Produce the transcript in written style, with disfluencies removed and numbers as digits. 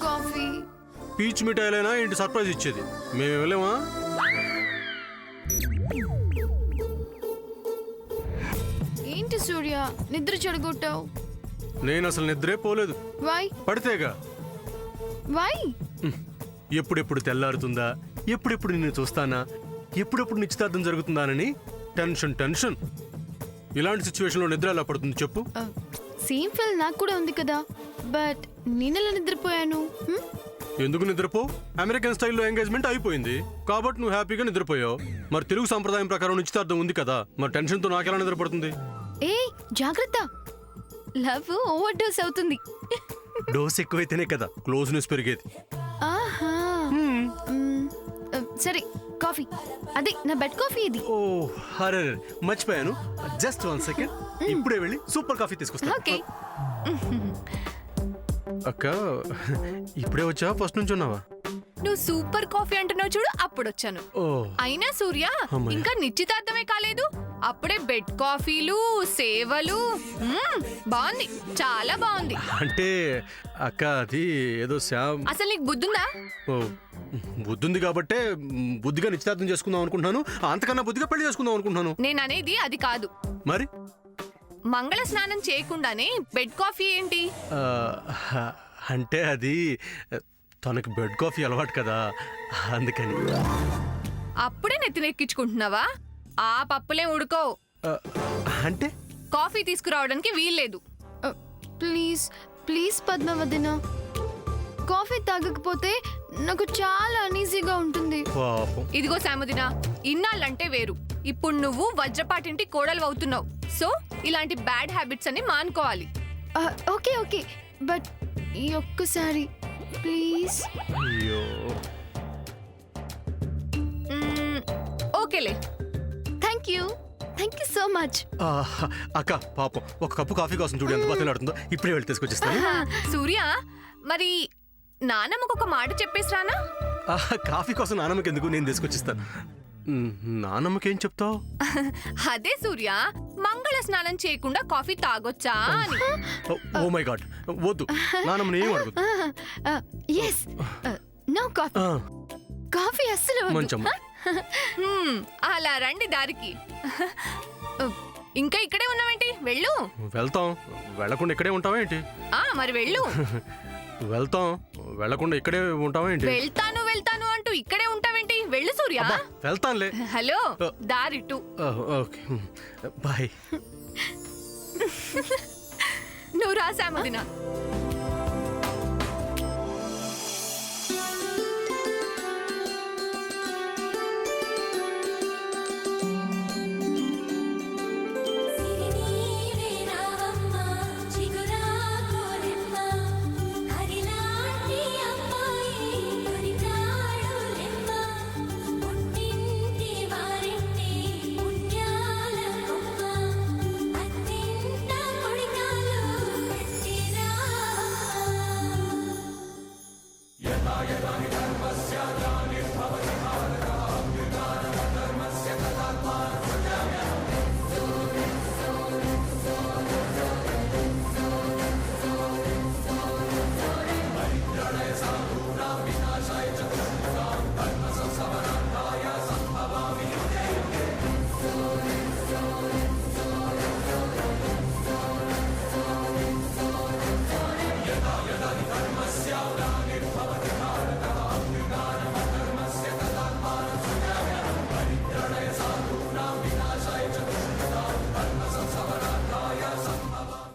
Coffee peach మిఠాయిలైనా ఇంటి surprise ఇచ్చేది మేము ఇవ్వలేమా? ఏంటి సూర్య నిద్ర చెడగొట్టావు? నేను అసలు నిద్రే పోలేదు. వై? పడితేగా. వై? ఎప్పుడెప్పుడు తెల్లారుతుందా, ఎప్పుడెప్పుడు నిన్ను చూస్తానా, ఎప్పుడెప్పుడు నిశ్చితార్థం జరుగుతుందానని టెన్షన్ టెన్షన్. ఇలాంటి సిచ్యువేషన్లో నిద్ర ఎలా పడుతుంది చెప్పు? సేమ్ ఫీల్ నాకు కూడా ఉంది కదా, బట్ నేనెలా నిద్రపోయాను? ఎందుకు నిద్రపో? అమెరికన్ స్టైల్లో ఎంగేజ్మెంట్ అయిపోయింది కాబట్టి నువ్వు హ్యాపీగా నిద్రపోయావు. మరి తెలుగు సంప్రదాయం ప్రకారం నిశ్చితార్థం ఉంది కదా, మరి టెన్షన్తో నాకెలా నిద్రపడుతుంది? ఏ జాగ్రత్త, లవ్ ఓవర్ డోస్ అవుతుంది. డోస్ ఎక్కువైతేనే కదా క్లోజ్నెస్ పెరిగేది. ఆహా. సరే కాఫీ, అదే నా బెడ్ కాఫీ ఇది. ఓ అరే మర్చిపోయాను. జస్ట్ 1 సెకండ్, ఇప్పుడే వెళ్ళి సూపర్ కాఫీ తీసుకొస్తా. ఓకే. అక్క ఇప్పుడే వచ్చావా, ఫస్ట్ నుంచి ఉన్నావా? నువ్వు సూపర్ కాఫీ అంటున్నావు చూడు, అప్పుడు వచ్చాను. అయినా సూర్య ఇంకా నిశ్చితార్థమే కాలేదు, అప్పుడే బెడ్ కాఫీలు, సేవలు. బాగుంది, చాలా బాగుంది. అంటే అక్క అది ఏదో శ్యామ్. అసలు నీకు బుద్ధుందా? ఓ బుద్ధుంది కాబట్టే బుద్ధిగా నిశ్చితార్థం చేసుకుందాం అనుకుంటున్నాను, అంతకన్నా బుద్ధిగా పెళ్లి చేసుకుందాం అనుకుంటున్నాను. నేను అనేది అది కాదు. మరి మంగళ స్నానం చేయకుండానే బెడ్ కాఫీ ఏంటి? అంటే అది తనకి బెడ్ కాఫీ అలవాటు కదా, అందుకని. అప్పుడే నెత్తినెక్కించుకుంటున్నావా? ఆ పప్పులే ఉడుకో. అంటే కాఫీ తీసుకురావడానికి వీల్లేదు. ప్లీజ్ ప్లీజ్ పద్మవదిన, కాఫీ తాగకపోతే నాకు చాలా అనీజీగా ఉంటుంది. ఇదిగో సాముదిన, ఇన్నాళ్ళంటే వేరు, ఇప్పుడు నువ్వు వజ్రపాటింటి కోడలు అవుతున్నావు. సో ఇలాంటి బ్యాడ్ హ్యాబిట్స్ అన్ని మానుకోవాలి. ఓకే ఓకే, బట్ ఈ ఒక్కసారి ప్లీజ్. అయ్యో ఓకేలే. Thank you so much. అక్క పాపం ఒక కప్పు కాఫీ కోసం చూడు ఎంత బతిలాడుతుందో, ఇప్పుడే వెళ్ళి తీసుకొచ్చిస్తాను. సూర్య, మరి నానమ్మకు ఒక మాట చెప్పేసి రానా? కాఫీ కోసం నానమ్మకి ఎందుకు, నేను తీసుకొచ్చిస్తాను. నానమ్మకేం చెప్తావు? అదే సూర్య, మంగళ స్నానం చేయకుండా కాఫీ తాగొచ్చా అని. ఓ మై గాడ్, వద్దు, నానమ్మని ఏం అడుగు. Yes, no coffee. కాఫీ అస్సలు మంచం. అలా రండి దారికి. ఇంకా ఇక్కడే ఉన్నావేంటి? వెళ్ళు. వెళ్తాం, వెళ్లకుండా ఇక్కడే ఉంటావా ఏంటి? మరి వెళ్ళు. వెళ్తాం, వెళ్లకుండా ఇక్కడే ఉంటావా ఏంటి? వెళ్తాను వెళ్తాను అంటూ ఇక్కడే ఉంటావేంటి? వెళ్ళు సూర్య. వెళ్తానిలే. హలో, దారిటు. Okay bye. నువ్వు రాసామదినా.